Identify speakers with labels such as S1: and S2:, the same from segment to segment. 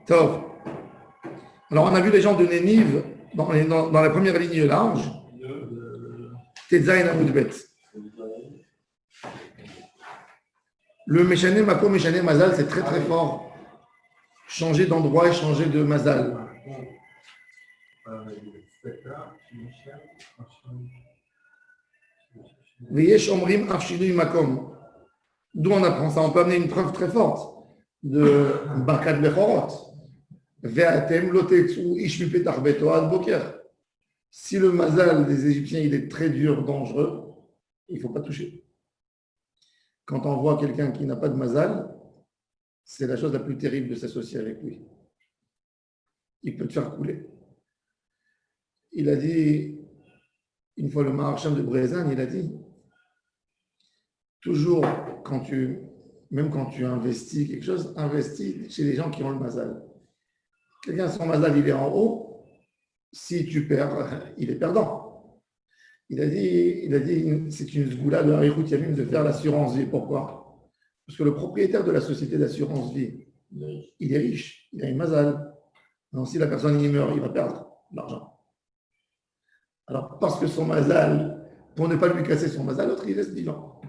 S1: Top. Alors, on a vu les gens de Nénive dans la première ligne large. Tetzaïn Amoudbet. Le Meshane Mako, Meshane Mazal, c'est très très fort. Changer d'endroit et changer de Mazal. Veyesh Omrim Afshinui Makom. D'où on apprend ça? On peut amener une preuve très forte de Bakat Bechorot. Ve'atem lotetsu ishmi petach beto ad boker. Si le mazal des Égyptiens il est très dur, dangereux, il ne faut pas toucher. Quand on voit quelqu'un qui n'a pas de mazal, c'est la chose la plus terrible de s'associer avec lui. Il peut te faire couler. Il a dit, une fois le Maharsham de Brézan, il a dit, toujours même quand tu investis quelque chose, investis chez les gens qui ont le mazal. Quelqu'un son mazal, il est en haut. Si tu perds, il est perdant. Il a dit c'est une zgoula de Harichut Yamim de faire l'assurance vie. Pourquoi? Parce que le propriétaire de la société d'assurance vie, il est riche, il a une mazal. Donc si la personne y meurt, il va perdre l'argent. Alors parce que son mazal, pour ne pas lui casser son mazal, l'autre il laisse vivant.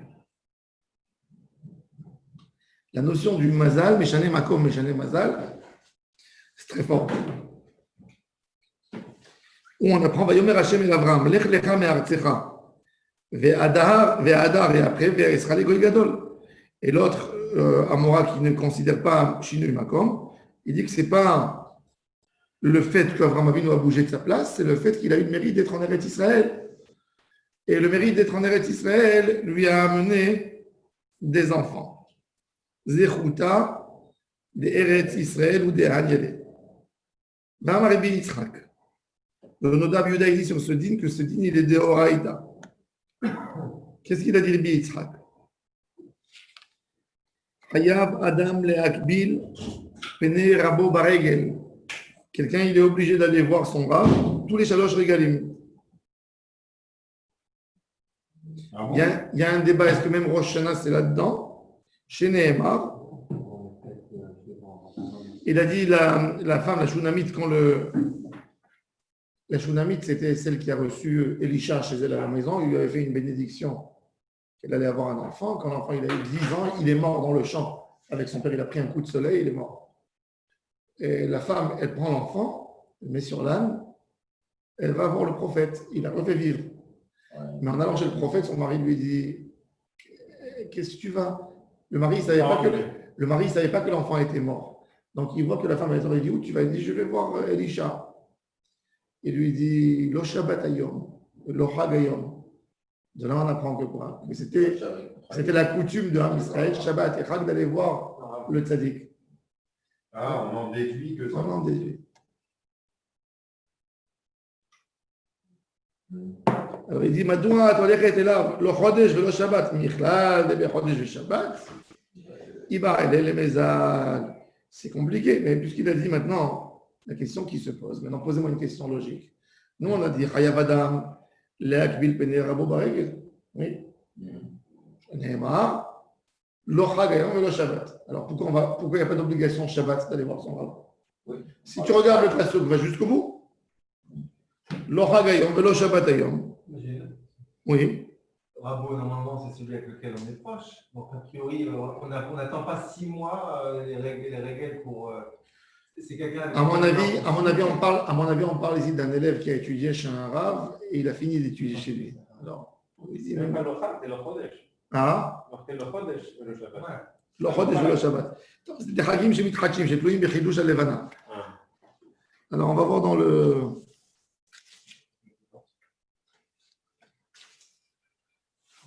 S1: La notion du mazal, Meshane Makom, Meshane Mazal, c'est très fort. Où on apprend Vayomer Hashem el Avram, Lech lecha me'artzecha, ve'adar, et après, ve'esra legoy gadol. Et l'autre, Amora, qui ne considère pas Shinui Makom, il dit que ce n'est pas le fait qu'Avram Avinu a bougé de sa place, c'est le fait qu'il a eu le mérite d'être en Eretz Israël. Et le mérite d'être en Eretz Israël lui a amené des enfants. Zechuta, des Eretz Israël ou des Hanyele. V'amar Rabbi Yitzchak. Le Nodab Yuda dit sur ce din que ce din il est de Horaïda. Qu'est-ce qu'il a dit Rabbi Yitzchak? Hayav Adam le'akbil pene rabo baregel. Quelqu'un il est obligé d'aller voir son rab tous les shalosh regalim. Il y a un débat, est-ce que même Rosh Hashanah c'est là-dedans? Chez Nehemar, il a dit la femme, la Shunamite, la Shunamite, c'était celle qui a reçu Elisha chez elle à la maison. Il lui avait fait une bénédiction qu'elle allait avoir un enfant. Quand l'enfant il a eu 10 ans, il est mort dans le champ. Avec son père, il a pris un coup de soleil, il est mort. Et la femme, elle prend l'enfant, elle met sur l'âne, elle va voir le prophète. Il a refait vivre. Mais en allant chez le prophète, son mari lui dit qu'est-ce que tu vas? Le mari ne savait pas que l'enfant était mort. Donc il voit que la femme elle dit où tu vas? Il dit je vais voir Elisha. Il lui dit Lo Shabbat Hayom, Lo Chag Hayom. De là on apprend que quoi? Mais c'était la coutume de Ham Israël, Shabbat et Chag, d'aller voir le tzaddik.
S2: Ah, on en déduit que ça.
S1: On en déduit. Alors il dit Madoua, tu était là, Lo Chodesh ve Lo Shabbat, Michlal, Debe Chodesh ve Shabbat. Iba ele le Mezal. C'est compliqué, mais puisqu'il a dit maintenant, la question qui se pose, maintenant posez-moi une question logique. Nous on a dit Chayav Adam, Le'akbil Pene Rabo Baregel. Oui. Neymar, Lo Chag Hayom ve Lo Shabbat. Alors pourquoi il n'y a pas d'obligation Shabbat d'aller voir son rab? Oui. Si tu regardes le pasuk, va jusqu'au bout. Lo Chag Hayom ve Lo Shabbat Hayom. Oui.
S3: Rabo, normalement, c'est celui avec lequel on est proche. Donc, a priori, on n'attend pas 6 mois les règles pour. C'est quelqu'un.
S1: À mon avis, on parle ici d'un élève qui a étudié chez un rave et il a fini d'étudier chez lui. Alors,
S2: c'est même pas le Chag, c'est le Chodesh.
S1: Ah?
S2: C'est le Chodesh et le Shabbat.
S1: Le Chodesh et le Shabbat. C'est des Chagim chez Mitchachim, j'ai Tloïm Bechidouch al-Levana. Alors, on va voir dans le.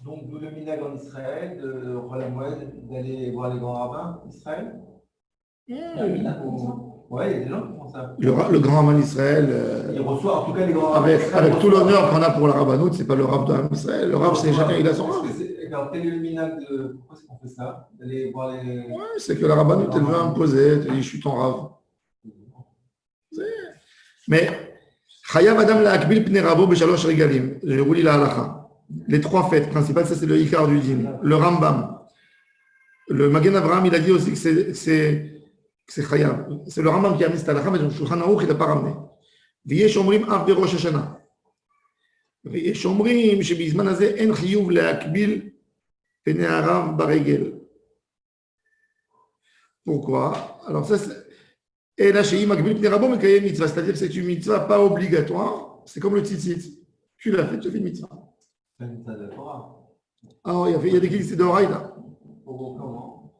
S3: Donc, le minag en Israël, de Roland Moed, d'aller voir les grands rabbins d'Israël. Oui, il y a des gens qui font ça.
S1: Le grand rabbin d'Israël.
S3: Il reçoit en tout cas les grands rabbins.
S1: Avec tout l'honneur qu'on a pour la rabbanoute, ce n'est pas le rabbin d'Israël. Le rabbin, c'est chacun, il a son rabbin.
S3: Alors, quel est le minag de. Pourquoi est-ce qu'on fait ça? D'aller voir les.
S1: Oui, c'est que la rabbanoute, elle veut imposer. Elle te dit, je suis ton rabbin. Mais, Chayav Adam la'akbil pnei rabo b'shalosh regalim. Je vous lis la halakha. Les 3 fêtes principales, ça c'est le Ikar du Din. Le Rambam. Le Magen Avraham, il a dit aussi que c'est Chayab. C'est le Rambam qui a mis cette halakha, mais le Shulchan Aruch, il n'a pas ramené. V'yesh omrim af berosh Hashanah. ויש אומרים שבזמן הזה אין חיוב להקביל פני הרב ברגל. Pourquoi? Alors ça, et là, chez Imagbil Pnei Rabo, Mekayem Mitzvah, c'est-à-dire que c'est une mitzvah pas obligatoire, c'est comme le tzitzit. Tu l'as fait, tu fais une mitzvah.
S3: C'est une mitzvah de Torah.
S1: Ah, il y a des qui disent c'est de Horaïda.
S3: Comment?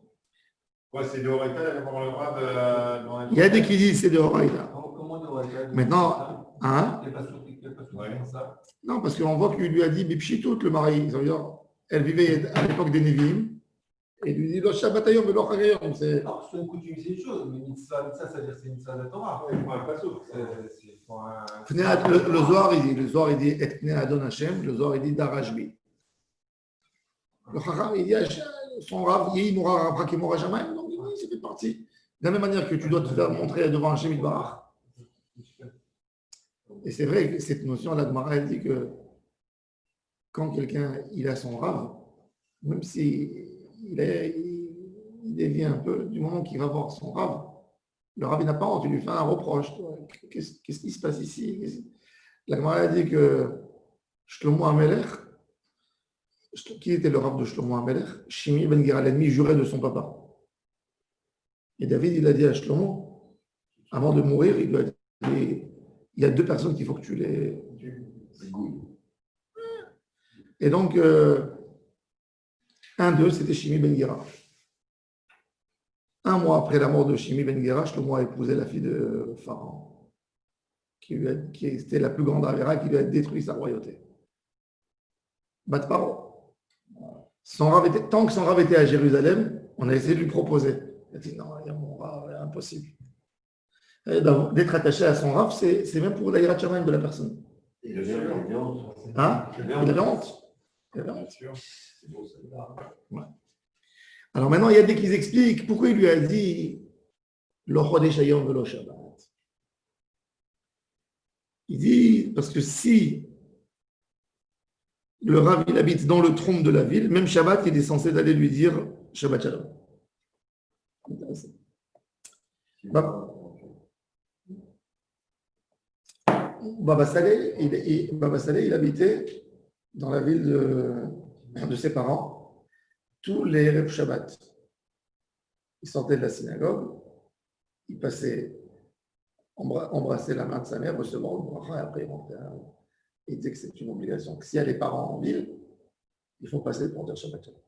S2: Ouais, c'est de Horaïta, il y a vraiment le droit de.
S1: Il y a des qui disent c'est de Horaïda.
S3: Comment de Horaïta?
S1: Maintenant, hein?
S3: Il n'y a pas sûr ça.
S1: Non, parce qu'on voit qu'il lui a dit Bipchitout, le mari. Ça veut dire, elle vivait à l'époque des Névim. Et il lui dit, le Shabbat ayom, le Chagayom.
S3: Non, c'est une coutume, c'est une chose, mais mitzvah, ça veut dire que c'est une mitzvah de Torah.
S2: Ouais, il faut un pasouk.
S1: Le Zohar, il dit, et Pnei Adon Hashem, le Zohar, il dit, Darashbi. Le Chacham, il dit, son Rav, il mourra après qu'il mourra jamais. Donc, oui, ça fait partie. De la même manière que tu dois te faire montrer devant Hashem Yitbarach. Et c'est vrai que cette notion, la Gemara, elle dit que quand quelqu'un, il a son Rav, même si il dévie un peu du moment qu'il va voir son Rav. Le Rav, il n'a pas honte, il lui fait un reproche. Qu'est-ce qui se passe ici? La Gemara a dit que Shlomo HaMelech, qui était le Rav de Shlomo HaMelech? Shimi ben Gera, l'ennemi juré de son papa. Et David, il a dit à Shlomo, avant de mourir, il lui a dit, il y a deux personnes qu'il faut que tu les gouilles. Et donc, un d'eux, c'était Shimi ben Gera. Un mois après la mort de Shimi ben Gera, Shlomo a épousé la fille de Pharaon, qui était la plus grande avéra, qui lui a détruit sa royauté. Bat Paro. Tant que son Rav était à Jérusalem, on a essayé de lui proposer. Il a dit non, mon Rav, impossible. D'être attaché à son Rav, c'est même pour la hirat shamayim de la personne.
S4: Il avait honte.
S1: Hein? Il avait honte. Ouais. Alors maintenant, il y a des qui expliquent pourquoi il lui a dit Lo chodesh hayom velo Shabbat. Il dit parce que si le Rav il habite dans le trône de la ville, même Shabbat, il est censé d'aller lui dire Shabbat Shalom. Baba Saleh, il habitait dans la ville de ses parents, tous les Erev Shabbat. Il sortait de la synagogue, il passait embrasser la main de sa mère, recevoir le bracha, et après il rentrait. Il disait que c'est une obligation, que s'il y a les parents en ville, il faut passer pour dire Shabbat Shalom.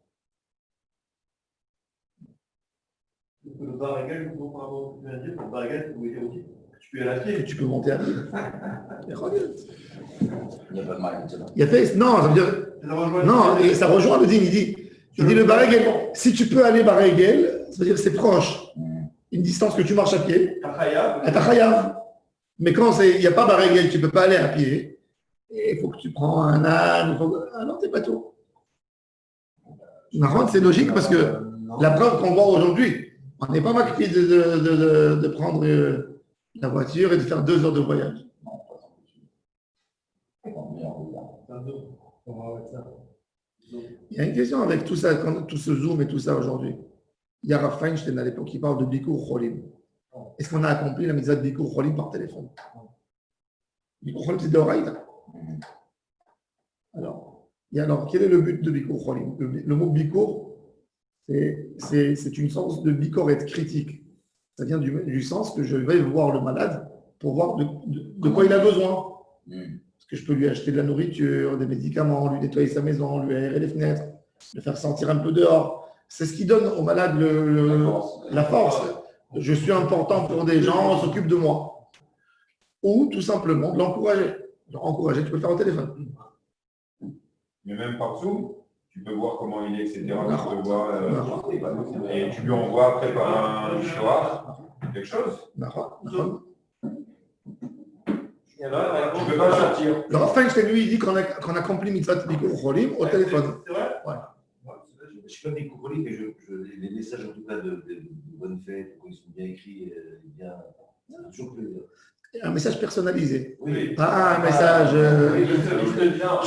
S4: Le baragel, pour le baragel, vous voulez dire aussi tu peux aller à pied.
S1: Tu peux monter à pied.
S4: Il n'y a pas de mal.
S1: Non, ça veut dire. Non, et ça rejoint le dîme. Il dit le baragel, si tu peux aller baragel, ça veut dire que c'est proche. Une distance que tu marches à pied. À ta chayav. Mais quand il n'y a pas baragel, tu ne peux pas aller à pied. Il faut que tu prends un âne. Ah non, c'est pas tout. C'est logique parce que la preuve qu'on voit aujourd'hui, on n'est pas marqué de prendre la voiture et de faire 2 heures de voyage. Il y a une question avec tout ça, tout ce zoom et tout ça aujourd'hui. Il y a Rav Feinstein à l'époque qui parle de Bikur Cholim. Est-ce qu'on a accompli la mitzvah de Bikur Cholim par téléphone? Bikur Cholim, c'est de Horaïda. Alors, quel est le but de Bikur Cholim? Le mot Bikur, c'est une sorte de bikoret critique. Ça vient du sens que je vais voir le malade pour voir de quoi il a besoin. Parce que je peux lui acheter de la nourriture, des médicaments, lui nettoyer sa maison, lui aérer les fenêtres, le faire sentir un peu dehors. C'est ce qui donne au malade la force. Je suis important pour des gens, on s'occupe de moi. Ou tout simplement de l'encourager. Encourager, tu peux le faire au téléphone.
S2: Mais même par Zoom, tu peux voir comment il est, etc. Tu peux voir, et tu lui envoies après par un histoire, quelque chose.
S4: Tu ne peux pas sortir.
S1: Le Rav Feinstein, lui, il dit qu'on accomplit mitzvah Bikur Cholim au téléphone.
S4: C'est vrai?
S1: Ouais.
S4: Je ne suis pas Bikur Cholim, mais les messages en tout cas de bonne fête, quand ils sont bien écrits, bien. C'est toujours plaisir.
S1: Un message personnalisé.
S4: Oui.
S1: Pas un message.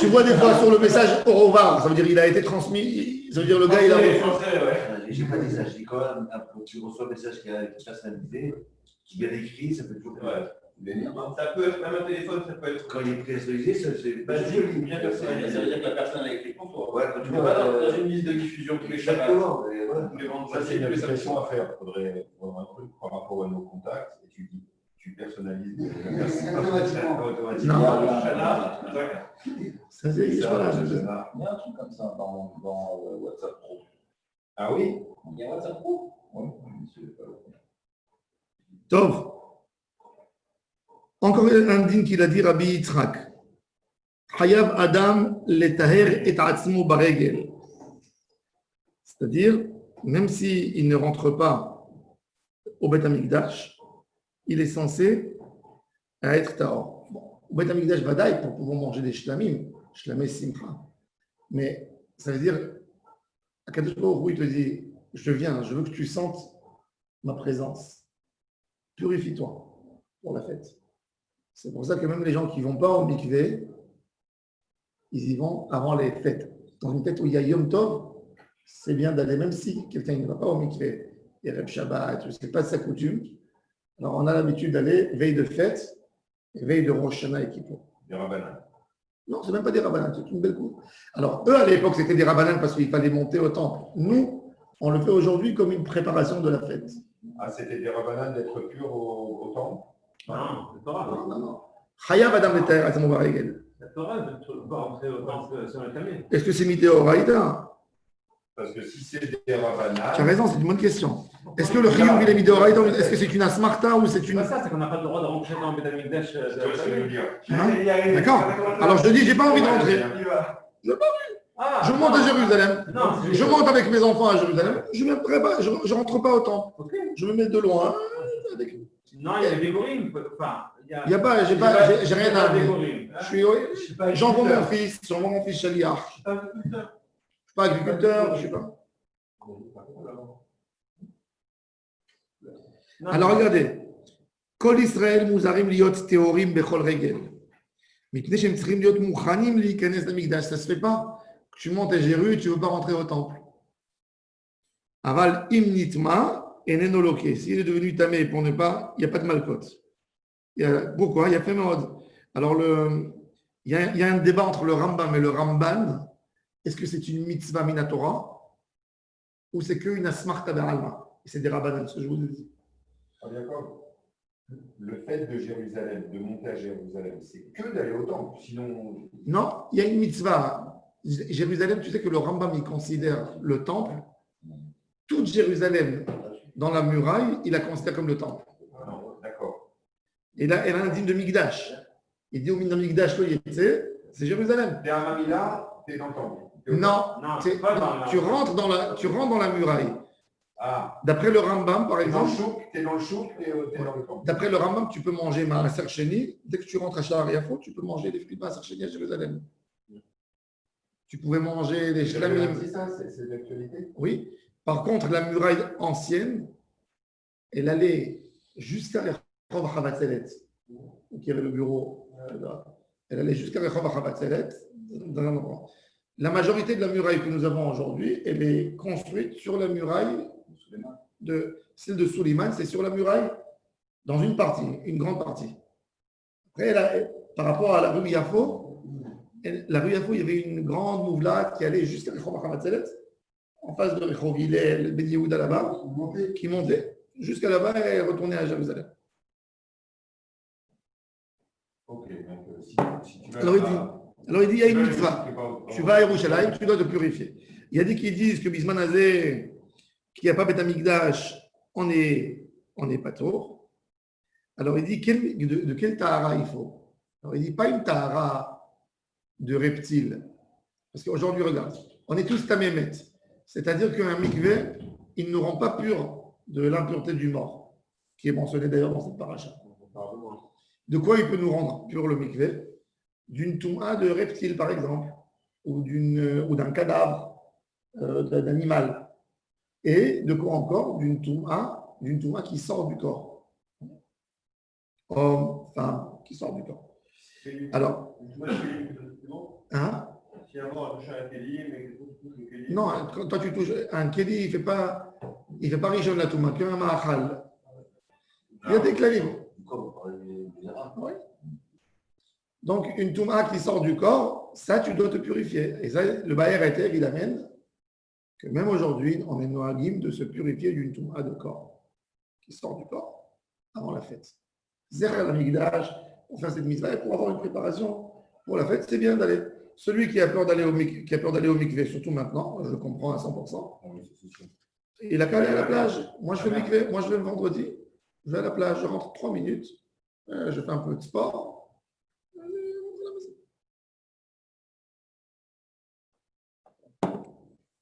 S1: Tu vois des fois sur le message au revoir, ça veut dire il a été transmis, ça veut dire le gars il a reçu.
S4: j'ai pas dit ça, je dis quand même, quand tu reçois un message qui est personnalisé, qui est bien écrit, ça fait toujours plaisir.
S2: Ça peut être, même un téléphone, ça peut être.
S4: Quand il est personnalisé, c'est
S2: Joli, bien personnalisé, ça veut dire que la personne a écrit pour toi.
S4: Ouais, quand tu
S2: Tu vas
S4: vois
S2: pas dans une liste de diffusion tous les chaque
S4: exactement, et voilà.
S2: Ça, c'est une application à faire. Il faudrait un truc par rapport à nos contacts et tu personnalises
S1: Non.
S2: automatiquement.
S1: Ça, c'est
S5: Il y a un truc comme ça dans WhatsApp Pro.
S2: Ah oui?
S5: Il y a WhatsApp Pro? Oui,
S1: Tov. Encore un din qu'il a dit Rabbi Yitzhak. Hayav Adam letaher et atzmo baregel. C'est-à-dire, même s'il ne rentre pas au Beth Amikdash, il est censé être tahor. Bon, au Beth Amikdash Vadaï, pour pouvoir manger des shlamim, shlamé simcha. Mais ça veut dire, à Kadosh Baruch Hu, il te dit, je viens, je veux que tu sentes ma présence. Purifie-toi pour la fête. C'est pour ça que même les gens qui ne vont pas au mikvé, ils y vont avant les fêtes. Dans une fête où il y a Yom Tov, c'est bien d'aller, même si quelqu'un ne va pas au mikvé, et Reb Shabbat, ce n'est pas sa coutume. Alors on a l'habitude d'aller veille de fête, et veille de Rosh Hashanah et Kippour.
S2: Des rabbinans.
S1: Non, ce n'est même pas des rabbinans, c'est une belle cour. Alors eux, à l'époque, c'était des rabbinans parce qu'il fallait monter au temple. Nous, on le fait aujourd'hui comme une préparation de la fête.
S2: Ah, c'était des rabbinans d'être purs au temple?
S6: Non, c'est pas grave.
S1: Non. Chayav Adam letaher atzmo baregel.
S6: C'est pas grave, tu peux pas rentrer au temple sans le calmer.
S1: Est-ce que c'est Midéoraïda?
S2: Parce que si c'est des rabbinans.
S1: Tu as raison, c'est une bonne question. Est-ce que le chiyuv il est Midéoraïda? Est-ce que c'est une asmarta ou c'est
S6: C'est
S1: une.
S6: pas ça, c'est qu'on n'a pas le droit de rentrer dans le Beth Amikdash.
S2: Tu vois ce que je veux dire?
S1: Hein? D'accord. Alors je te dis, j'ai pas envie de rentrer.
S6: Ah,
S1: Je monte à Jérusalem.
S6: Non,
S1: Je monte avec mes enfants à Jérusalem. Je ne rentre pas au temple.
S6: Ok.
S1: Je me mets de loin. Avec...
S6: Non, il y a des Gorim. Enfin,
S1: Il y a pas, j'ai rien à dire.
S6: Gorim.
S1: Je suis, j'envoie mon fils Shaliach. Je ne suis pas agriculteur, je ne sais pas. Alors regardez. Kol Israël muzarim liot teorim bechol regel. Mipnei shem tzrichim liot muchanim liikanes lamikdash. Ça ne se fait pas. Tu montes à Jérusalem, tu ne veux pas rentrer au temple. Aval im nitma eneno loke. S'il est devenu tamé pour ne pas, il n'y a pas de malcote. Pourquoi? Il y a fait mode. Alors, il y a un débat entre le Rambam et le Ramban. Est-ce que c'est une mitzvah minatora ou c'est qu'une asmarta be'alma? Et c'est des rabbanan, ce que je vous ai dit.
S2: Ah, d'accord. Le fait de Jérusalem, de monter à Jérusalem, c'est que d'aller au temple. Sinon.
S1: Non, il y a une mitzvah. Jérusalem, tu sais que le Rambam, il considère le temple, toute Jérusalem dans la muraille, il la considère comme le temple.
S2: Ah non, d'accord.
S1: Et là, elle a un digne de Migdash. Il dit au Min de Migdash, c'est Jérusalem.
S2: T'es à Mamila, t'es dans le temple.
S1: Non,
S6: c'est pas dans la-
S1: tu rentres dans la muraille.
S2: Ah,
S1: D'après le Rambam, par
S2: t'es dans le
S1: exemple,
S2: chouk, t'es dans le temple.
S1: d'après le Rambam, tu peux manger Maaser Sheni. Dès que tu rentres à Sha'ar Yafo, tu peux manger des fruits de Maaser Sheni à Jérusalem. Tu pouvais manger des shlamim.
S2: C'est ça, c'est d'actualité.
S1: Oui. Par contre, la muraille ancienne, elle allait jusqu'à Rehov Havatzelet, qui avait le bureau. Elle allait jusqu'à Rehov Havatzelet, dans un endroit. La majorité de la muraille que nous avons aujourd'hui, elle est construite sur la muraille de celle de Suleiman, c'est sur la muraille dans une partie, une grande partie. Après, par rapport à la rue Yafo, la rue Yafo, il y avait une grande mouvlade qui allait jusqu'à Rehov Havatzelet, en face de Rehov Hillel, Ben Yehuda là-bas, qui montait jusqu'à là-bas et retournait à Jérusalem.
S2: Ok, donc si tu vas.
S1: Alors il dit, il y a une mitzvah. Tu vas à Yerushalayim, tu dois te purifier. Il y a des qui disent que Bisman Hazé, qu'il n'y a pas Beth Amikdash, on est pas tôt. Alors il dit, de quel tahara il faut? Alors il dit, pas une tahara de reptile. Parce qu'aujourd'hui, regarde, on est tous tamémet. C'est-à-dire qu'un mikvé, il ne nous rend pas pur de l'impureté du mort, qui est mentionné d'ailleurs dans cette paracha. De quoi il peut nous rendre pur le mikvé? D'une touma de reptile, par exemple, ou d'un cadavre d'animal. Et de quoi encore? D'une touma qui sort du corps. Homme, femme, qui sort du corps. Alors, hein?
S6: Si avant, on touche un kéli, mais que kéli.
S1: Non, quand toi tu touches un kéli, il fait pas Rishon la Touma, qu'un Ma'achal. Il y a des claviers.
S4: Comme on parlait des Arabes.
S1: Oui. Donc, une Touma qui sort du corps, ça, tu dois te purifier. Et ça, le Bayer Eter, il amène que même aujourd'hui, on est noagim de se purifier d'une Touma de corps qui sort du corps avant la fête. Zérer l'amigdash, pour faire cette mitzvah et pour avoir une préparation pour la fête, c'est bien d'aller. Celui qui a peur d'aller au mikvé, surtout maintenant, je le comprends à 100%, il a qu'à aller à la plage. Moi, je fais le mikvé, moi, je vais le vendredi, je vais à la plage, je rentre 3 minutes, je fais un peu de sport.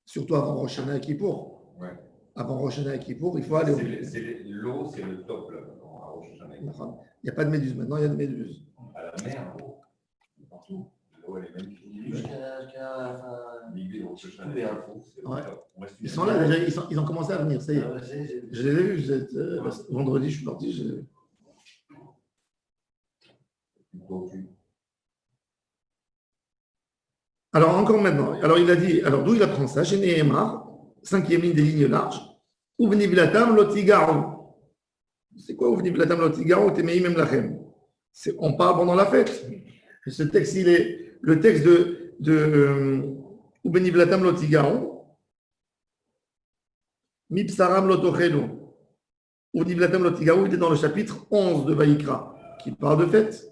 S1: Surtout avant Rosh Hashanah et Kippour.
S2: Ouais.
S1: Avant Rosh Hashanah et Kippour, il faut aller au
S2: L'eau, c'est le top là, à Rosh Hashanah.
S1: Il n'y a pas de méduse maintenant, il y a de méduse.
S2: À la mer, partout. L'eau, elle est magnifique.
S4: Jusqu'à
S2: L'idée de Rosh Hashanah, c'est
S1: Ouais.
S2: on reste
S1: Ils sont là déjà, ils ont commencé à venir, ça y est.
S4: Ah, ouais,
S1: Je les ai vus, vendredi, je suis parti. Alors, encore maintenant, alors il a dit, alors d'où il apprend ça? Chez Nehemar, 5e ligne des lignes larges. Uvni Blatam lotigaru. C'est quoi Uvni Blatam lotigaru? Temeim lachem. On parle pendant la fête. Ce texte, il est le texte de Uvni Blatam lotigaru. Mipsaram lotochelu. Uvni Blatam lotigaru, il est dans le chapitre 11 de Vaïkra, qui parle de fête.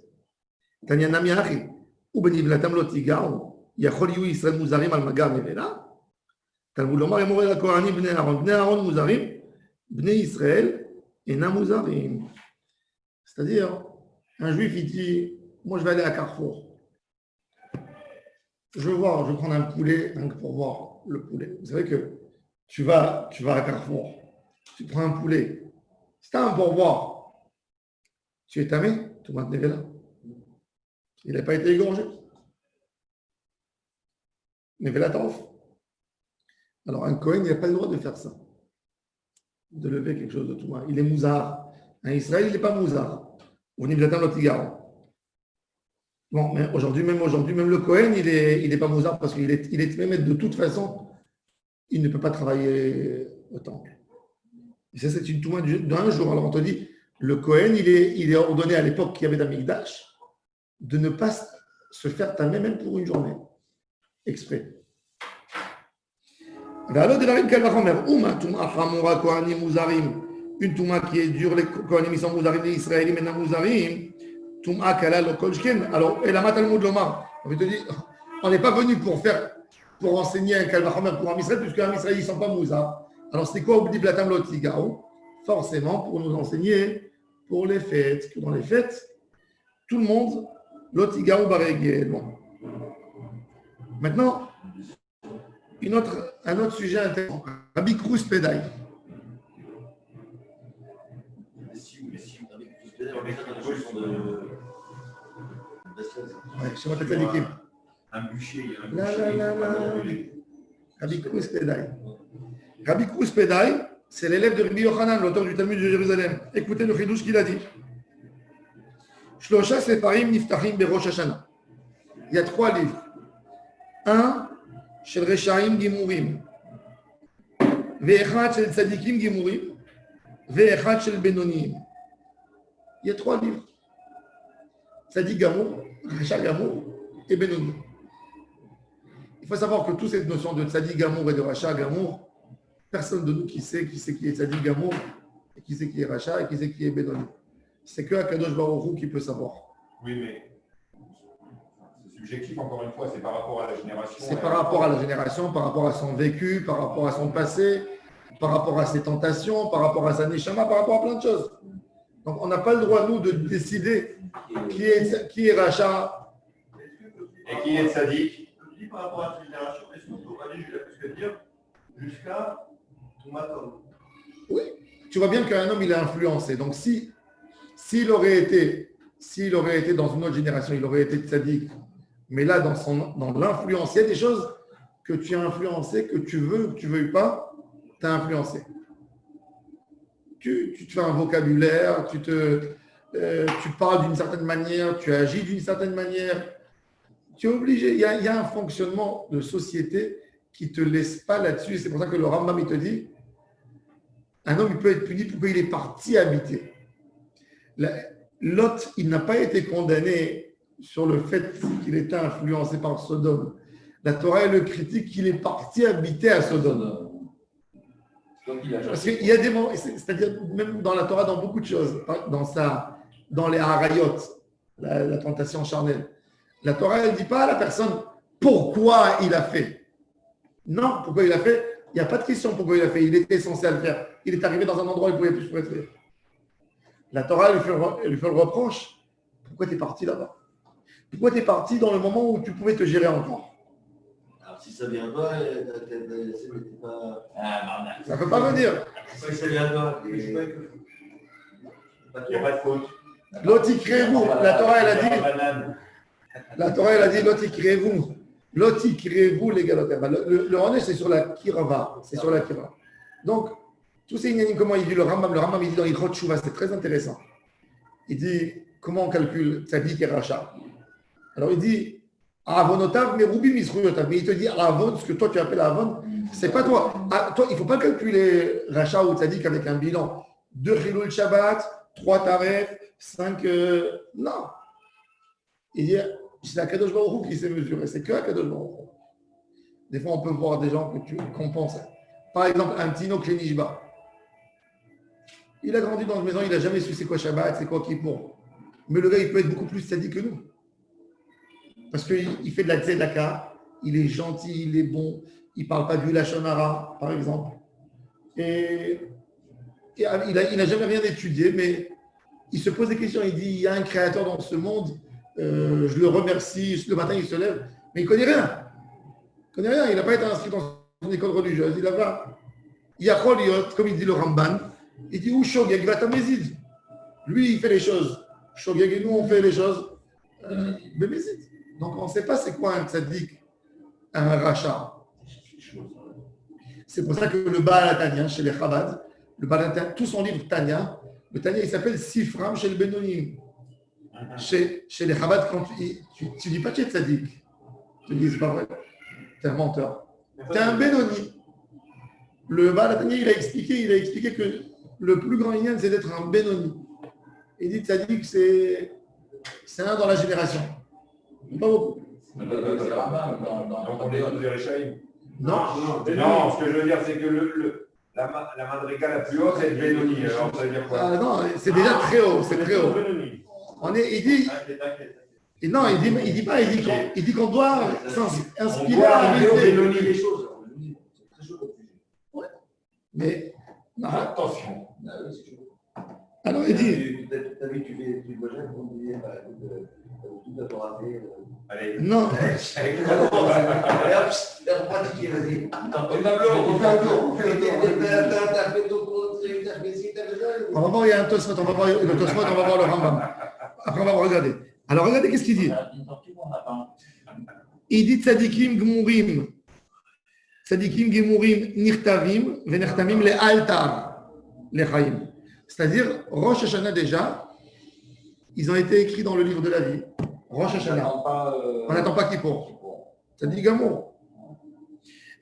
S1: Tanya Namiachi. Uvni Blatam lotigaru. יכול יהיו ישראל מוזרים על מגע נבלה? תלמוד לומר אמור אל הכהנים בני אהרון. בני אהרון מוזרים, בני ישראל אינם מוזרים. C'est-à-dire, un juif il dit, moi je vais aller à Carrefour. Je vais prendre un poulet pour voir le poulet. Vous savez que tu vas à Carrefour, tu prends un poulet. Si tu as un pourboire, tu es tamé, tout le monde est là. Il n'a pas été égorgé. Alors, un Kohen, il n'a pas le droit de faire ça, de lever quelque chose de tout. Il est mouzar. Un Israël, il n'est pas mouzar. Au niveau de la table, bon, mais aujourd'hui, même le Kohen, il n'est pas mouzar parce qu'il est même de toute façon, il ne peut pas travailler au temple. Et ça, c'est une touma d'un jour. Alors, on te dit, le Kohen, il est ordonné à l'époque qu'il y avait d'Amigdash de ne pas se faire tamer même pour une journée. Exprès. Une touma qui est dure, les Kohanim sont mouzarim, les Israéliens maintenant mouzarim, touma kala lo kolshken. Alors, et la matalmud lomar, on te dit, on n'est pas venu pour enseigner un kalvachomer pour un Israël, puisque un Israël, ils ne sont pas mouzar. Alors, c'est quoi Obdi Blatam Lotigao? Forcément, pour nous enseigner pour les fêtes. Que dans les fêtes, tout le monde, Lotigao Baregel. Bon. Maintenant, un autre sujet intéressant. Rabbi Krous Pedai.
S2: Un bûcher,
S1: Rabbi Krous Pedai. Rabbi Krous Pedai, c'est l'élève de Rabbi Yochanan, l'auteur du Talmud de Jérusalem. Écoutez le chidouche qu'il a dit. Shlosha Sefarim Niftachim Berosh Hashanah. Il y a 3 livres. Un, Shel Reshaim Gimurim. Ve'echad Shel Tzadikim Gimurim. Ve'echad Shel Benonim. Il y a 3 livres. Tzadik Gamour, Resha Gamour et Benonim. Il faut savoir que toutes ces notions de Tzadik Gamour et de Rasha Gamour, personne de nous qui sait qui est Tzadik Gamour, et qui sait qui est Rasha et qui sait qui est Benonim. C'est que Akadosh Baruch Hu qui peut savoir.
S2: Oui, mais c'est subjectif, encore une fois, c'est par rapport à la génération.
S1: C'est par rapport à la génération, par rapport à son vécu, par rapport à son passé, par rapport à ses tentations, par rapport à sa neshama, par rapport à plein de choses. Donc, on n'a pas le droit, nous, de décider qui est Racha
S2: et qui est Tzadik.
S3: Je dis par rapport à cette génération, est-ce qu'on peut aller jusqu'à dire jusqu'à Toumatom?
S1: Oui, tu vois bien qu'un homme, il est influencé. Donc, s'il aurait été dans une autre génération, il aurait été Tzadik. Mais là, dans l'influence, il y a des choses que tu as influencées, que tu veux ou que tu ne veuilles pas, tu as influencé. Tu te fais un vocabulaire, tu parles d'une certaine manière, tu agis d'une certaine manière, Tu es obligé. Il y a un fonctionnement de société qui ne te laisse pas là-dessus. C'est pour ça que le Rambam, il te dit, un homme, il peut être puni pourquoi il est parti habiter. Lot, il n'a pas été condamné sur le fait qu'il était influencé par Sodome. La Torah le critique qu'il est parti habiter à Sodome. Parce qu'il y a des moments, c'est-à-dire même dans la Torah, dans beaucoup de choses, dans les harayot, la tentation charnelle, la Torah, elle ne dit pas à la personne pourquoi il a fait. Non, pourquoi il a fait, il n'y a pas de question pourquoi il a fait. Il était censé le faire. Il est arrivé dans un endroit où il ne pouvait plus se faire. La Torah lui fait le reproche. Pourquoi tu es parti là-bas? Pourquoi tu es parti dans le moment où tu pouvais te gérer encore?
S4: Alors si ça vient pas, c'est pas.
S1: Ça ne peut pas venir.
S4: Si ça vient pas,
S2: Il n'y a pas de faute.
S1: Lotikrez-vous. La Torah, elle a dit Lotikrez-vous. Lotikrez-vous les galotes. Le Ronesh, c'est sur la kirava. C'est sur la kirava. Donc, tous ces ignanim, comment il dit le Rambam il dit dans Ilchot Shuvah, c'est très intéressant. Il dit comment on calcule Tzadik et Racha. Alors il dit Avonotav, mais Rubi Misruyotav. Mais il te dit Avon, ce que toi tu appelles Avon, c'est pas toi. Toi, il ne faut pas calculer Racha ou Tzadik avec un bilan. 2 Chilul Shabbat, 3 Taref, 5. Non. Il dit c'est Akadosh Baruch Hu qui s'est mesuré. C'est que Akadosh Baruch Hu. Des fois, on peut voir des gens qu'on pense. Par exemple, un Tino Klenishba. Il a grandi dans une maison, il n'a jamais su c'est quoi Shabbat, c'est quoi Kippour. Mais le gars, il peut être beaucoup plus sadique que nous. Parce qu'il fait de la tzedaka, il est gentil, il est bon, il ne parle pas du Lachon Hara, par exemple. Et il n'a jamais rien étudié, mais il se pose des questions. Il dit, il y a un créateur dans ce monde, je le remercie, le matin il se lève, mais il ne connaît rien. Il n'a pas été inscrit dans une école religieuse. Il a pas. Yacholiot, comme il dit le Ramban, il dit où Shogeg va Mézid. Lui, il fait les choses. Shogeg et nous, on fait les choses. Mézid. Donc, on ne sait pas c'est quoi un tzaddik, un rachat. C'est pour ça que le Baal Tanya, chez les Chabad, le Baal Tanya, tout son livre Tanya, le Tanya, il s'appelle Sifram chez le Benonim. Chez les Chabad, quand tu ne dis pas que tu es tzaddik. Tu dis, c'est pas vrai. Tu es un menteur. Tu es un Benoni. Le Baal Tanya, il a expliqué que le plus grand lien, c'est d'être un Benoni. Il dit tzaddik, c'est un dans la génération. Pas beaucoup.
S2: Donc on est tous des Réchaïm.
S1: Non,
S2: ce que je veux dire, c'est que la madrika la plus haute, c'est le Benoni. Alors ça veut dire quoi?
S1: Non, c'est déjà très haut. C'est très haut. Il dit. Et non, il dit pas. Il dit qu'on doit s'inspirer à
S4: Benoni les choses.
S1: Ouais. Mais
S2: attention.
S1: Alors il dit.
S4: T'as vu, tu fais du projet, on disait, tout à ton raté.
S2: Allez.
S1: Non. On va voir, il y a un Tosfot, on va voir le Tosfot, on va voir le Rambam. Après, on va regarder. Alors, regardez qu'est-ce qu'il dit. Il dit Tzadikim Gmurim. Tzadikim Gmurim Nirtavim, Venertamim le Altar, les Chaim. C'est-à-dire, Rosh Hashanah déjà, ils ont été écrits dans le livre de la vie. Rosh Hashanah. On n'attend pas Kippour. Ça dit Gamour.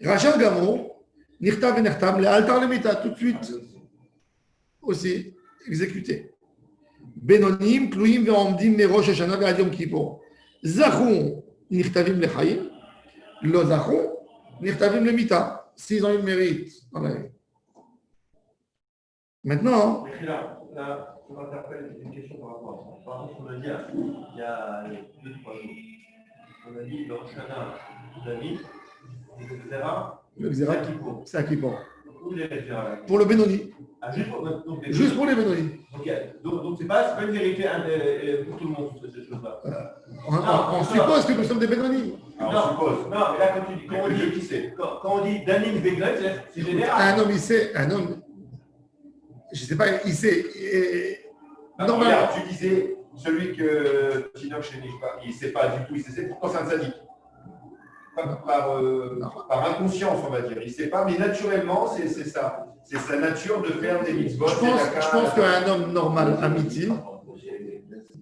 S1: Rachel Gamour, Nirtav et Nertam, le Altar le Mita, tout de suite aussi exécuté. Benonim, Kluim, Ve'omdim, me Rosh Hashanah, ve'ad Yom Kippour. Zachou, Nirtavim le Chaim. Lo Zachou, Nirtavim le Mita. S'ils ont eu le mérite dans la vie. Maintenant.
S6: Là, je m'interpelle une question par rapport à ça. Par exemple, on a dit il y a 2-3 jours, on a dit dans Shana, Dani,
S1: le Xéra, c'est à Kippour.
S6: Où les Xéra?
S1: Pour le Benoni.
S6: Ah,
S1: Juste pour les Benoni.
S6: Donc c'est pas une vérité pour tout le monde, cette chose-là.
S1: On suppose que nous sommes des Benoni.
S6: Non, mais là, quand on dit Danim Beglet, c'est général.
S1: Un homme, je ne sais pas, il sait.
S2: Normalement, tu disais, celui que Tinoch chez Nishba, il ne sait pas du tout, il sait pourquoi c'est un sadique. Par inconscience, on va dire. Il ne sait pas, mais naturellement, c'est ça. C'est sa nature de faire des mitzvot.
S1: Je pense qu'un homme normal, Amiti,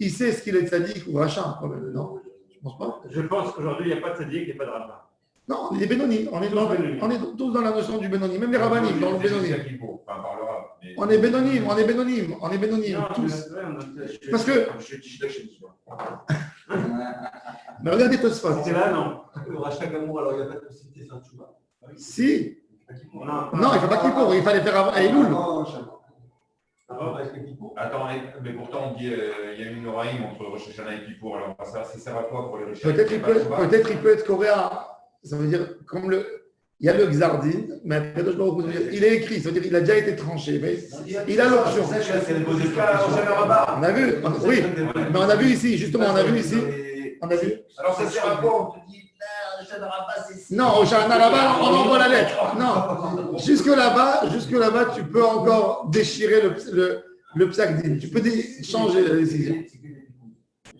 S1: il sait ce qu'il est sadique ou rachat, quand même, non? Je pense pas.
S6: Je pense qu'aujourd'hui, il n'y a pas de tzaddik et pas de rabbin.
S1: Non, on est des Benoni. On est tous dans la notion du Benoni. Même les rabbinim dans le Benoni.
S2: Enfin, par le rab, mais-
S1: On est Bénonim, on est Bénonim, on est Bénonim,
S6: Non,
S1: tous.
S6: mais-
S1: Parce que,
S4: Je suis là chez toi.
S1: mais regardez Tosfot.
S6: C'est là, non.
S3: Le rachat Gamour, alors il n'y a pas de possibilité sans Tchouba.
S1: Si,
S6: Non,
S1: non, il ne faut pas qu'il court, il fallait faire avant Elul.
S2: Attends, mais pourtant, on dit il y a une Noraïm entre Rosh Hashanah et Kippour. Alors, ça sert à quoi pour les Rosh
S1: Peut-être il peut être coréen. Ça veut dire, comme il y a le Xardin, mais il est écrit, ça veut dire qu'il a déjà été tranché, mais il a l'option. On a vu, oui, mais on a vu ici, justement, on a vu ici. On a vu.
S4: Alors ça sert à quoi? On te dit, là, le Shadarabat, c'est...
S1: Non, au Shana là-bas, on envoie la lettre. Non, jusque là-bas, tu peux encore déchirer le psagdim. Tu peux changer la décision.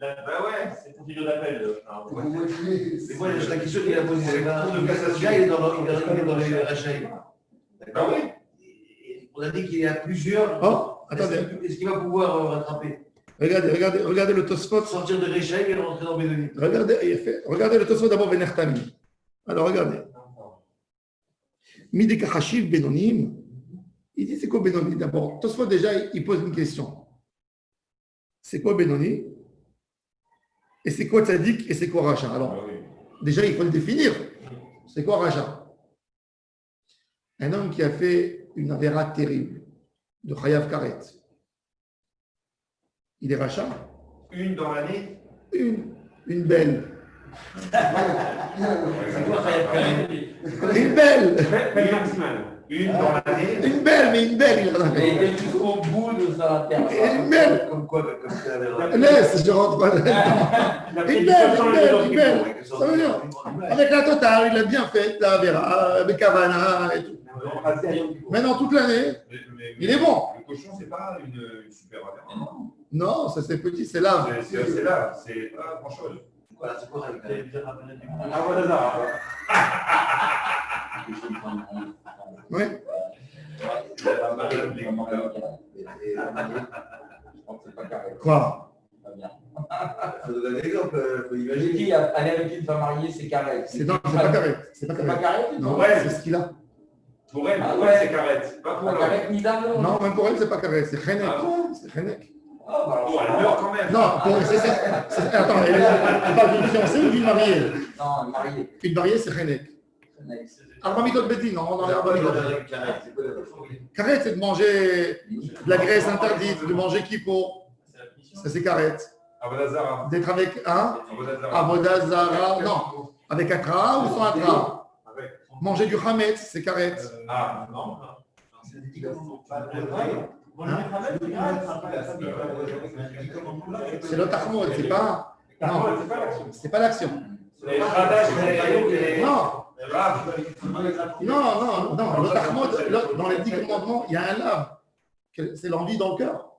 S6: Bah ouais, c'est une figure d'appel.
S4: Mais moi, la question qu'il a posée, c'est le gars, il est dans les rachats. D'accord? On a dit qu'il y a plusieurs.
S1: Oh, attendez.
S4: Est-ce qu'il va pouvoir rattraper?
S1: Regardez le Tosfot.
S4: Sortir de Réchaï et rentrer dans Bédoni.
S1: Regardez le Tosfot d'abord Benertami. Alors regardez. Midi Kachashiv Benonim. Il dit c'est quoi Benoni d'abord? Tosfot déjà il pose une question. C'est quoi Benoni? Et c'est quoi Tzadik et c'est quoi Racha? Alors déjà il faut le définir. C'est quoi Racha? Un homme qui a fait une avéra terrible de Chayav Karet. Il est Racha?
S2: Une dans l'année?
S1: Une belle.
S4: C'est quoi
S1: Une belle.
S6: Peine maximale.
S2: Une dans l'année?
S1: Une belle, mais une belle, il en a
S5: Et il
S1: fait.
S5: est jusqu'au bout de sa terre.
S1: Une belle.
S4: Comme quoi, comme ça, la
S1: Laisse, je rentre pas là. Une belle. Ça veut dire, avec la totale, il a bien fait, la Vera, avec Havana et tout. Maintenant, toute l'année, il est bon.
S2: Le cochon, c'est pas une super affaire.
S1: Non, ça c'est petit, c'est là.
S2: C'est là, c'est pas grand-chose.
S4: Voilà, c'est quoi
S6: Ah, voilà,
S1: Oui. Quoi?
S4: Il faut donner un exemple, il faut
S5: J'ai
S4: imaginer.
S5: dit, aller avec une femme mariée, c'est carré.
S1: Non, c'est pas carré. C'est pas
S5: C'est pas
S1: carré.
S5: carré?
S1: Non,
S6: Ouais.
S1: c'est ce qu'il a.
S6: Pour elle,
S5: Ah
S6: pour
S5: ouais.
S6: elle, c'est carrette. Pas pour
S5: Pas
S6: l'autre.
S5: carré ni dame, non?
S1: Non, même pour elle, c'est pas carré. C'est Chenek.
S6: Ah bon?
S1: C'est Chenek.
S5: Ah, bah alors,
S6: Bon, elle meurt quand même.
S1: Non, attends, elle parle d'une fiancée ou d'une mariée?
S5: non, mariée.
S1: Une mariée, c'est Chenek. Armamidot Bedin, non, dans les Armamidot. Carré, c'est de manger de la graisse interdite, de manger kippo. Ça, c'est carré.
S2: Avodazara.
S1: D'être avec un
S2: Avodazara.
S1: Avodazara, non, avec Akra ou sans Akra. Manger du Hametz, c'est carré.
S2: Ah, non.
S1: C'est le Tahmod, c'est pas. Non, c'est pas l'action.
S6: Les Khadash, les
S1: Non,
S2: Rav.
S1: non, le Tahmod, dans les 10 commandements, il y a un lave. C'est l'envie dans le cœur.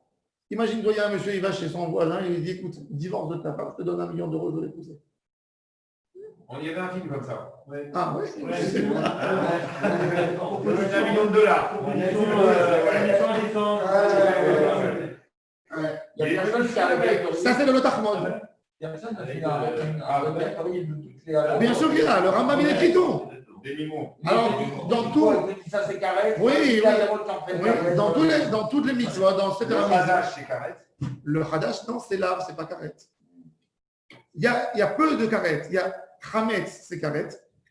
S1: Imagine-toi, il y a un monsieur, il va chez son voisin, il lui dit écoute, divorce de ta femme, je te donne 1 million d'euros, je vais l'épouser.
S2: On y avait un film comme ça.
S1: Ah ouais, je sais pas.
S6: $1 million.
S5: Il y a personne qui arrive.
S1: Ça, c'est le Tahmod.
S5: Personne n'a fait un travail de toutes les.
S1: Bien sûr qu'il y a, le Rambam, il écrit tout.
S2: Des mimos.
S1: Alors, dans tout,
S5: Ça, c'est carré.
S1: oui, dans toutes les mitzvot, dans cette
S2: Le Khadash, c'est Karet.
S1: le Hadash, non, c'est lave, c'est pas karet. Il y a peu de karet. Il y a Hametz, c'est karet.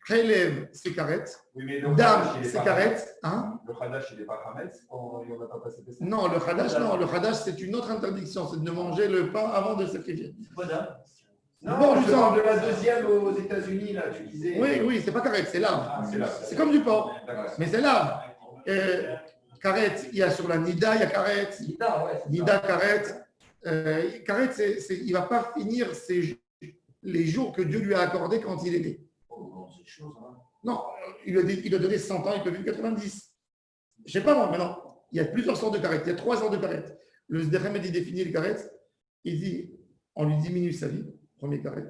S1: Khelev, c'est karet.
S2: Oui, mais le
S1: Dame,
S2: Khadash, il est
S1: c'est
S2: pas
S1: karet.
S2: Hametz.
S1: Hein?
S2: Le Khadash, il n'est pas Hametz. On n'a pas passé ça.
S1: Non, le Hadash, c'est une autre interdiction, c'est de ne manger le pain avant de sacrifier.
S2: Non,
S1: Bon,
S2: je
S1: du
S2: parle
S1: sang.
S2: de la deuxième aux États-Unis, là, tu disais.
S1: Oui, c'est pas karet, c'est lave.
S2: Ah, c'est là.
S1: C'est comme du porc,
S2: D'accord.
S1: mais c'est lave. Karet, il y a sur la Nida, il y a karet.
S5: Nida, ouais.
S1: Nida, karet. Karet, il ne va pas finir les jours que Dieu lui a accordés quand il est né. Non, il lui a donné 100 ans, il peut vivre 90. Je ne sais pas moi, maintenant, il y a plusieurs sortes de karet. Il y a 3 sortes de karet. Le Sdechem, il définit le karet. Il dit, on lui diminue sa vie, premier karet.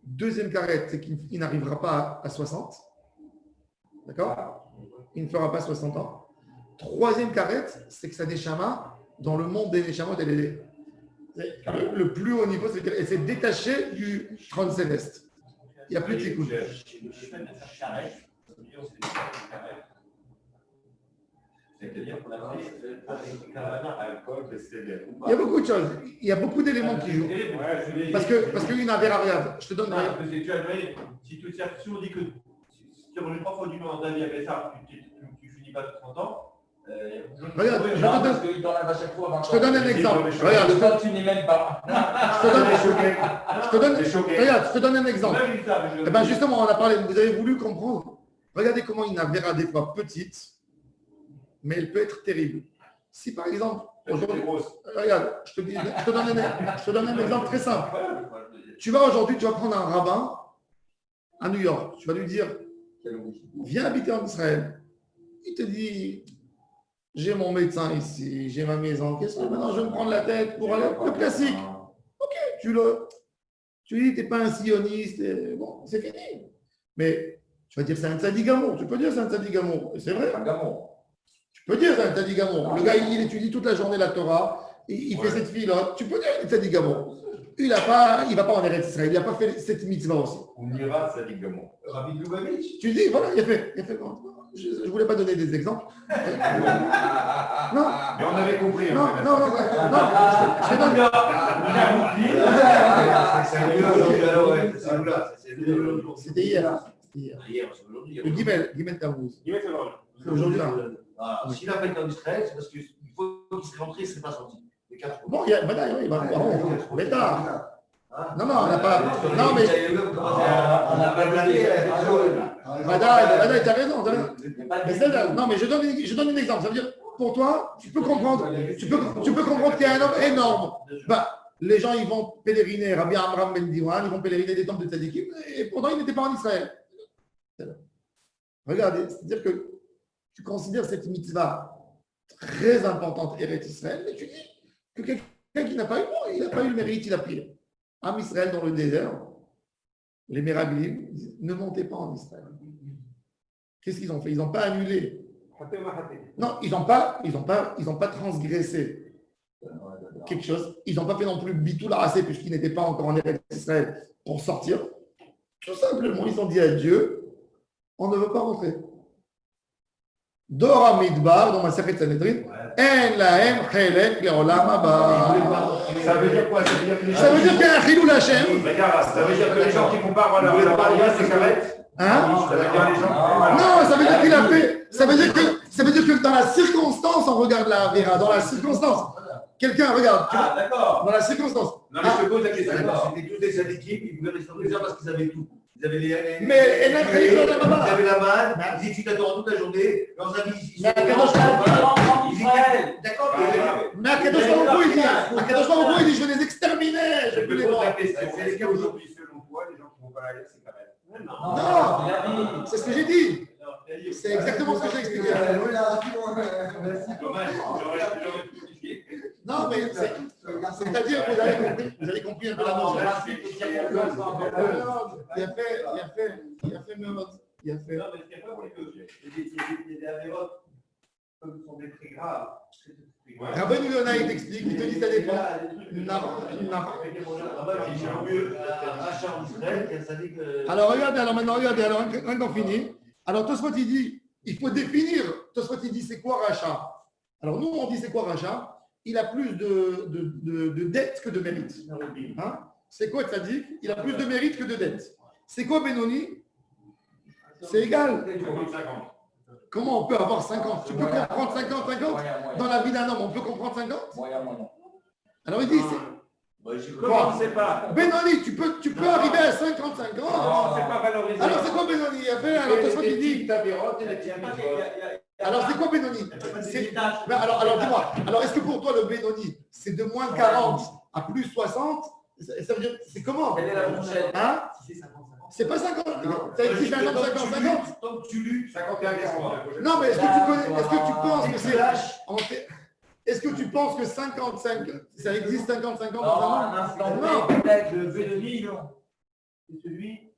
S1: Deuxième karet, c'est qu'il n'arrivera pas à 60. D'accord? Il ne fera pas 60 ans. Troisième karet, c'est que sa neshama, dans le monde des neshamot, elle est Le plus haut niveau, c'est détaché du trône céleste. Il n'y a plus de tikkun.
S6: C'est-à-dire qu'on a fait alcool,
S1: Il y a beaucoup de choses. Il y a beaucoup d'éléments qui jouent. Parce qu'il y a une avéra. Je te donne rien.
S6: Si on dit que si tu as mangé 3 fois du pain dans ta vie avec ça, tu finis pas de 30 ans.
S1: Regarde, je te donne un exemple.
S5: Regarde, le temps, tu n'y mènes pas.
S1: Regarde, je te donne un exemple. Eh ben justement, on a parlé, vous avez voulu comprendre. Regardez comment une avéra des fois petite, mais elle peut être terrible. Si par exemple, aujourd'hui, regarde, je te donne un exemple très simple. Tu vas aujourd'hui, tu vas prendre un rabbin à New York. Tu vas lui dire, viens habiter en Israël. Il te dit, j'ai mon médecin ici, j'ai ma maison. Qu'est-ce que maintenant je vais me prendre la tête pour aller le classique. Ok, tu lui dis, tu n'es pas un sioniste. Bon, c'est fini. Mais tu vas dire, c'est un tzaddik amour. Tu peux dire, c'est un tzaddik amour. Et c'est vrai. Tu peux dire, c'est un tzaddik amour. Le gars, il étudie toute la journée la Torah. Il fait cette filote. Tu peux dire, c'est un tzaddik amour. Il ne va pas en Eretz Israël. Il n'a pas fait cette mitzvah aussi.
S2: On ira, tzaddik amour.
S3: Rabbi Lubavitch.
S1: Tu dis, voilà, il a fait. Je ne voulais pas donner des exemples. Non.
S2: Mais on avait compris.
S1: Non. C'était hier. Le Guimel Tammuz. C'est aujourd'hui là.
S4: S'il n'a pas été en Israël, c'est parce qu'il faut qu'il serait rentré, il ne serait pas sorti.
S1: Bon, il va. Mais tard. Non, on n'a pas. Non, mais.
S3: On n'a pas blagué.
S1: Vadaï, t'as raison. Non, mais je donne un exemple. Ça veut dire, pour toi, tu peux comprendre qu'il y a un homme énorme. Les gens, ils vont pèleriner, Rabbi Amram Ben Diwan, ils vont pèleriner des temples de Tzadikim, et pourtant, ils n'étaient pas en Israël. Regardez, c'est-à-dire que tu considères cette mitzvah très importante, Eretz Israël, mais tu dis que quelqu'un qui n'a pas eu le mérite, il a pris. Am Israël dans le désert, les Meraglim ne montaient pas en Israël. Qu'est-ce qu'ils ont fait? Ils n'ont pas annulé. Non, ils n'ont pas transgressé quelque chose. Ils n'ont pas fait non plus bitul arasé puisqu'ils n'étaient pas encore en Eretz Israël pour sortir. Tout simplement, ils ont dit à Dieu, on ne veut pas rentrer. Dora Midbar, dans ma Masechet Sanhedrin, En lahem chelek leolam haba.
S2: Ça veut dire quoi?
S1: Ça veut dire qu'il y a un chilou Hashem.
S2: Ça veut dire que les gens qui comparent leur mariage, c'est correct?
S1: Hein?
S2: Ça veut dire les gens.
S1: Non, ça veut dire qu'il a fait. Ça veut dire que dans la circonstance, on regarde la Vera. Dans la circonstance. Quelqu'un regarde.
S6: Ah, d'accord.
S1: Dans la circonstance.
S2: Non, mais je te pose la question.
S4: C'était tous des syndiqués, ils pouvaient rester en Israël parce qu'ils avaient tout. Ils avaient les.
S1: Mais
S4: ils avaient la manne, ils disaient tu t'attends toute la journée, leurs amis ils
S1: Mais Akadosh
S4: d'accord,
S1: Mais Akadosh Baruch Hu, il dit je vais les exterminer.
S2: Je te pose la question. Est-ce qu'aujourd'hui, selon toi, les gens qui ne vont pas à l'air, c'est correct?
S1: Non, c'est ce que j'ai dit. C'est exactement ce que j'ai expliqué.
S2: Dommage, j'aurais pu modifier.
S1: Non, mais c'est-à-dire que vous avez compris un peu la notion. Il a fait Meurot. Il a fait.
S6: Non, mais ce qu'il y a pas pour les deux. Il y a des avérotes qui peuvent sembler très graves.
S1: Rabbeinu Yonah, il t'explique, il te dit ça dépend. Alors regardez, alors rien qu'on finit. Alors Tosfot il dit, il faut définir. Tosfot il dit c'est quoi rachat? Alors nous on dit c'est quoi rachat? Il a plus de dettes que de mérite. Hein? C'est quoi tzaddik? Il a plus de mérite que de dettes. C'est quoi Benoni? C'est égal. Comment on peut avoir 50? Tu peux comprendre 50 dans la vie d'un homme, on peut comprendre 50? Alors il dit,
S6: Comment c'est pas?
S1: Benoni, tu peux arriver à 55 ans.
S6: Non, c'est pas valorisé.
S1: Alors c'est quoi Benoni? Il a fait, alors Tosfot il dit. Alors c'est quoi Benoni? Alors dis-moi, alors est-ce que pour toi le Benoni, c'est de moins 40 à plus 60? Ça veut dire, c'est comment?
S3: Quelle est la fourchette?
S1: Hein? C'est pas 50. Ça existe un homme 50-50.
S4: Tant que tu luttes,
S2: 51 40.
S1: Non, mais est-ce que tu penses que c'est. Est-ce que tu penses que 55, ça existe 50-50 dans un homme?
S3: Non,
S6: Peut-être le Benoni, c'est celui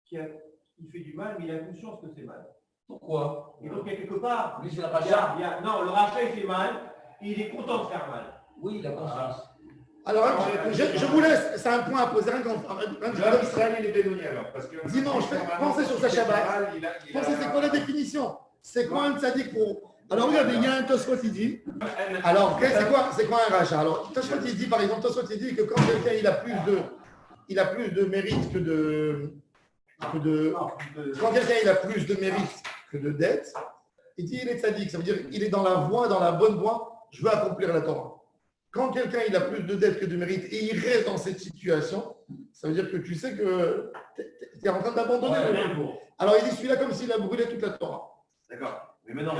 S6: qui fait du mal, mais il a conscience que c'est mal.
S3: pourquoi?
S6: Et donc, il y a quelque part,
S3: Lui, c'est la rachat.
S6: non, le rachat, il fait mal, et il est content de faire mal.
S3: Oui, la conscience.
S1: Alors, je vous laisse, c'est un point à poser.
S2: Israël, il est bédoni alors. Parce que
S1: Dimanche, pensez sur sa Shabbat. Pensez, c'est quoi la définition? C'est quoi un tzaddik pour. Alors, regardez, il y a un Tosfot, il dit. Alors, c'est quoi un rachat? Alors, Tosfot, il dit, par exemple, Tosfot, il dit que quand quelqu'un il a plus de mérite que de. Quand quelqu'un il a plus de mérite que de dette, il dit il est tzaddik. Ça veut dire il est dans la voie, dans la bonne voie. Je veux accomplir la Torah. Quand quelqu'un il a plus de dettes que de mérite et il reste dans cette situation, ça veut dire que tu sais que tu es en train d'abandonner. Alors il dit celui-là comme s'il a brûlé toute la Torah.
S4: D'accord. Mais maintenant,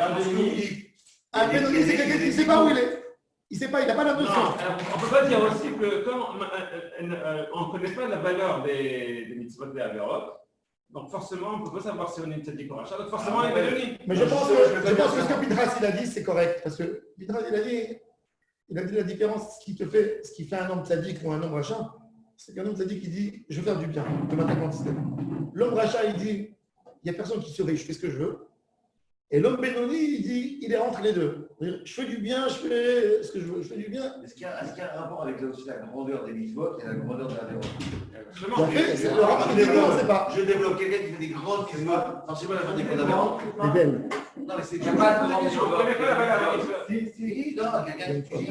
S1: Un Benoni, c'est quelqu'un qui ne sait pas où il est. Il ne sait pas, il n'a pas la notion.
S7: Non, on ne peut pas dire aussi que quand on ne connaît pas la valeur des mitzvot des Averot, donc forcément on ne peut pas savoir si on est tzaddik ou rachat, donc forcément on est Benoni.
S1: Mais je pense que ce que Pidras il a dit, c'est correct. Parce que Pidras il a dit la différence, ce qui fait un homme tzaddik ou un homme rachat, c'est qu'un homme tzaddik il dit je veux faire du bien de ma quantité. L'homme rachat il dit il n'y a personne qui surveille, je fais ce que je veux. Et l'homme Benoni il dit il est entre les deux. Je fais du bien, je fais ce que je veux, je fais du bien.
S4: Est-ce qu'il y a un rapport avec aussi la grandeur des mitzvot et la grandeur de la dévotion?
S1: Le rapport il développe, c'est pas.
S4: Je développe quelqu'un qui fait des grandes mitzvot. Non, c'est pas la fin des fondamentaux.
S1: C'est belle.
S4: Non, mais c'est
S7: Il n'y a pas de grande chose. On ne connaît pas la valeur des mitzvot.
S4: Si, non, quelqu'un qui